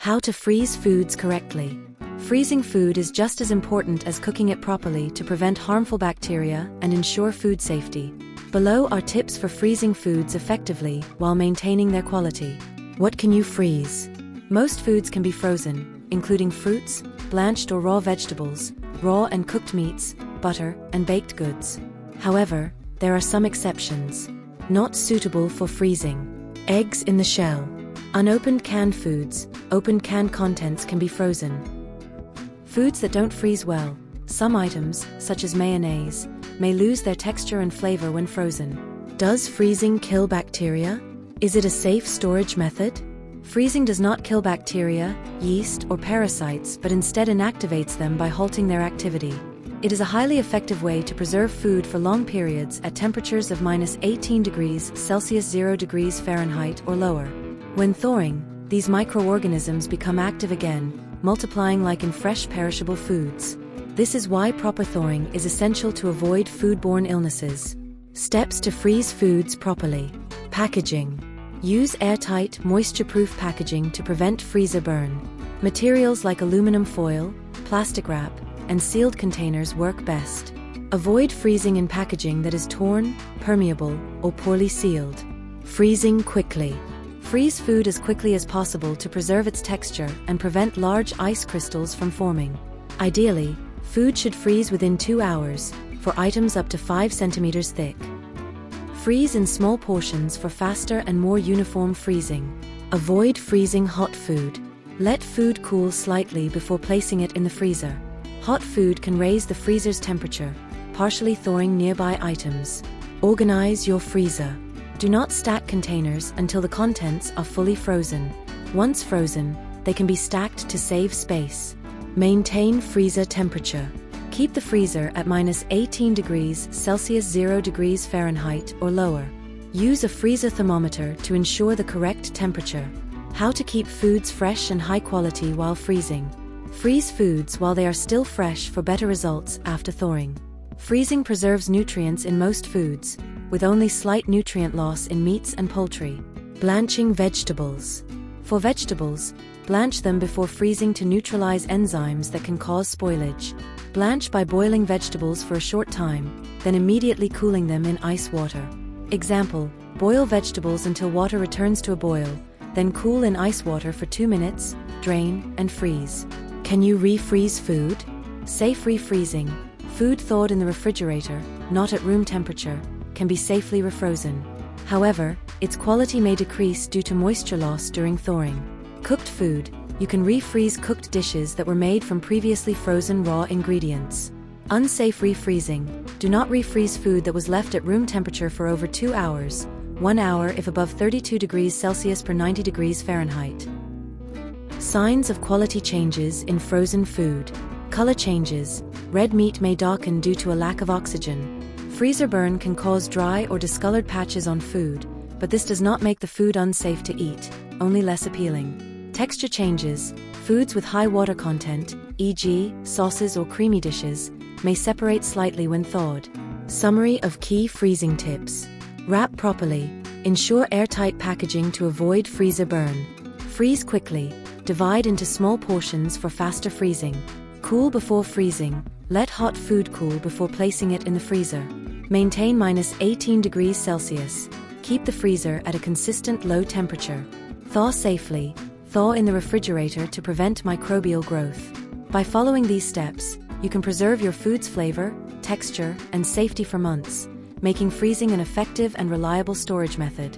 How to freeze foods correctly. Freezing food is just as important as cooking it properly to prevent harmful bacteria and ensure food safety. Below are tips for freezing foods effectively while maintaining their quality. What can you freeze? Most foods can be frozen, including fruits, blanched or raw vegetables, raw and cooked meats, butter, and baked goods. However, there are some exceptions. Not suitable for freezing. Eggs in the shell. Unopened canned foods, opened canned contents can be frozen. Foods that don't freeze well. Some items, such as mayonnaise, may lose their texture and flavor when frozen. Does freezing kill bacteria? Is it a safe storage method? Freezing does not kill bacteria, yeast, or parasites, but instead inactivates them by halting their activity. It is a highly effective way to preserve food for long periods at temperatures of -18 degrees Celsius 0 degrees Fahrenheit or lower. When thawing, these microorganisms become active again, multiplying like in fresh perishable foods. This is why proper thawing is essential to avoid foodborne illnesses. Steps to freeze foods properly. Packaging. Use airtight, moisture-proof packaging to prevent freezer burn. Materials like aluminum foil, plastic wrap, and sealed containers work best. Avoid freezing in packaging that is torn, permeable, or poorly sealed. Freezing quickly. Freeze food as quickly as possible to preserve its texture and prevent large ice crystals from forming. Ideally, food should freeze within 2 hours, for items up to 5 centimeters thick. Freeze in small portions for faster and more uniform freezing. Avoid freezing hot food. Let food cool slightly before placing it in the freezer. Hot food can raise the freezer's temperature, partially thawing nearby items. Organize your freezer. Do not stack containers until the contents are fully frozen. Once frozen, they can be stacked to save space. Maintain freezer temperature. Keep the freezer at -18 degrees Celsius 0 degrees Fahrenheit or lower. Use a freezer thermometer to ensure the correct temperature. How to keep foods fresh and high quality while freezing. Freeze foods while they are still fresh for better results after thawing. Freezing preserves nutrients in most foods, with only slight nutrient loss in meats and poultry. Blanching vegetables. For vegetables, blanch them before freezing to neutralize enzymes that can cause spoilage. Blanch by boiling vegetables for a short time, then immediately cooling them in ice water. Example, boil vegetables until water returns to a boil, then cool in ice water for 2 minutes, drain, and freeze. Can you refreeze food? Safe refreezing. Food thawed in the refrigerator, not at room temperature, can be safely refrozen. However, its quality may decrease due to moisture loss during thawing. Cooked food. You can refreeze cooked dishes that were made from previously frozen raw ingredients. Unsafe refreezing. Do not refreeze food that was left at room temperature for over 2 hours, 1 hour if above 32 degrees Celsius per 90 degrees Fahrenheit. Signs of quality changes in frozen food. Color changes. Red meat may darken due to a lack of oxygen. Freezer burn can cause dry or discolored patches on food, but this does not make the food unsafe to eat, only less appealing. Texture changes. Foods with high water content, e.g., sauces or creamy dishes, may separate slightly when thawed. Summary of key freezing tips. Wrap properly. Ensure airtight packaging to avoid freezer burn. Freeze quickly. Divide into small portions for faster freezing. Cool before freezing. Let hot food cool before placing it in the freezer. Maintain -18 degrees Celsius. Keep the freezer at a consistent low temperature. Thaw safely. Thaw in the refrigerator to prevent microbial growth. By following these steps, you can preserve your food's flavor, texture, and safety for months, making freezing an effective and reliable storage method.